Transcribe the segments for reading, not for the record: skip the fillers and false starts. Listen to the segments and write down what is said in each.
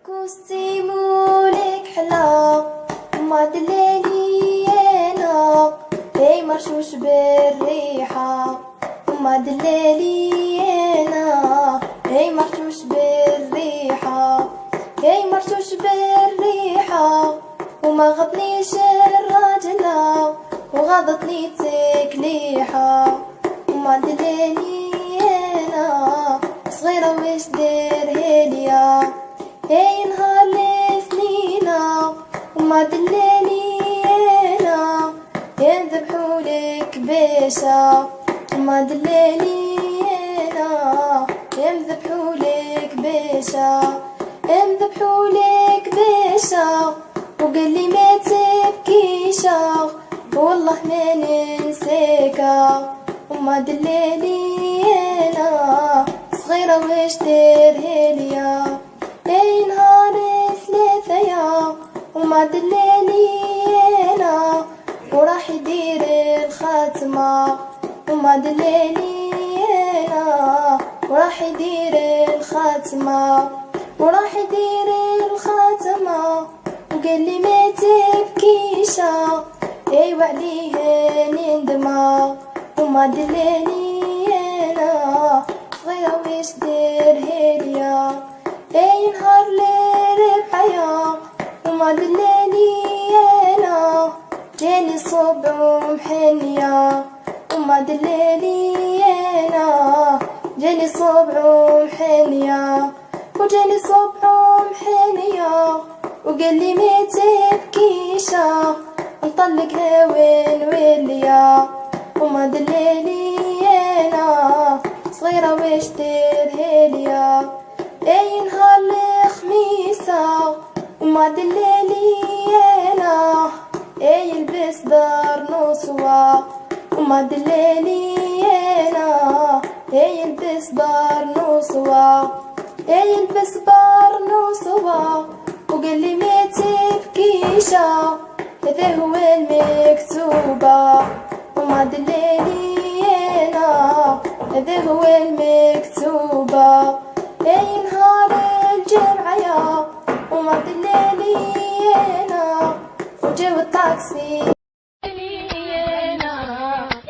كوستيمولك حلا وما دلالي انا هي مرشوش بالريحة وما دلالي انا هي مرشوش بالريحة هي مرشوش بالريحة وما غضنيش الراجلة وغضتني تكليحة وما دلالي انا صغيرة وش ديرهاليا هي نهار الاثنينة وما دلالي انا ينذبحولك بيشا وما دلالي انا ينذبحولك بيشا ينذبحولك بيشا وقالي ما تبكيشا والله ما ننساكا وما دلالي انا صغيرة وش ديرهاليا اي نهار ثلاثة وما دلالي انا وراح يدير الخاتمة وما دلالي انا وراح يدير الخاتمة وراح يدير الخاتمة وقال لي ما تبكيشا ايوا عليه نندمع وما دلالي انا صغيرة وش ديرهاليا اي نهار لربحيا وما دلالي انا جاني صبع ومحنية وما دلالي انا جاني صبع ومحنية وجاني صبع ومحنية وقال لي ما تبكيشا نطلقها وين وليا وما دلالي انا صغيرة وش ديرهاليا اي نهار الخميسة وما دلالي انا اي يلبس دار نصوى وما دلالي انا اي يلبس دار نصوى اي يلبس دار نصوى وقال لي ما تبكيشا هذا هو المكتوبة وما دلالي انا هذا هو المكتوبة اي نهار الجمعة وما دلالي انا وجاو الطاكسي ليلي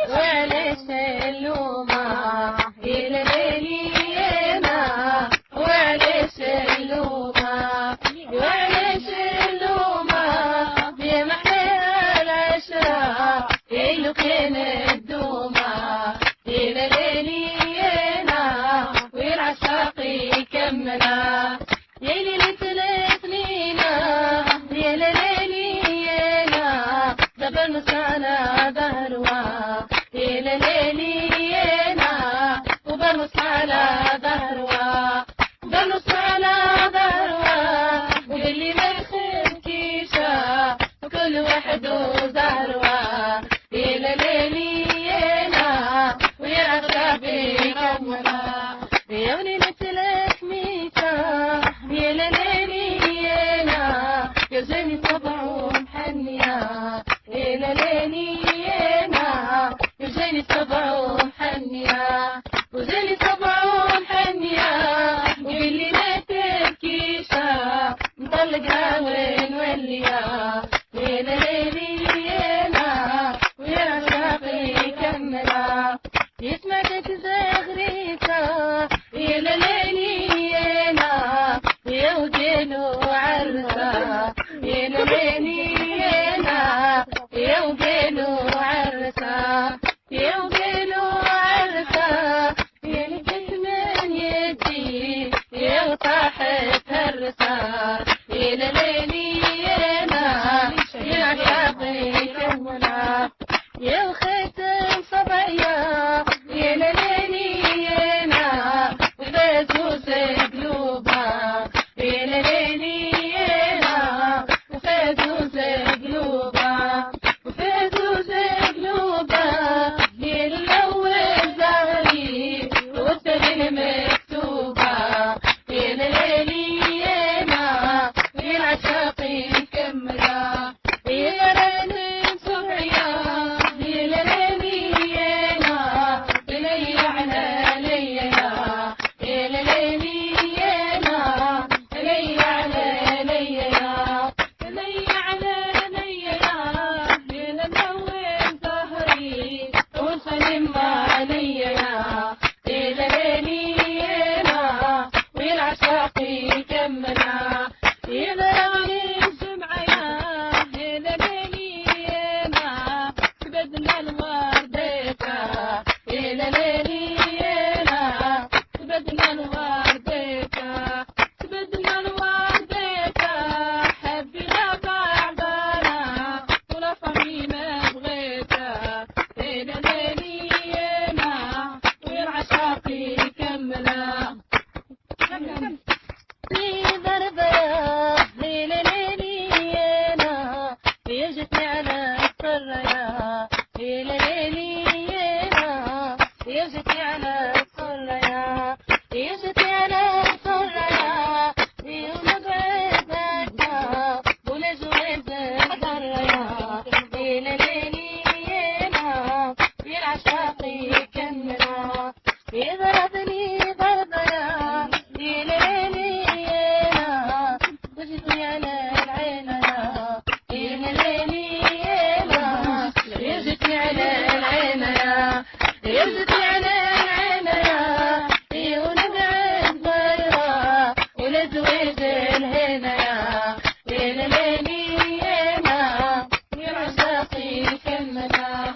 يا ليلي عيد الهدايا ليلينا يرزقي كلمنا.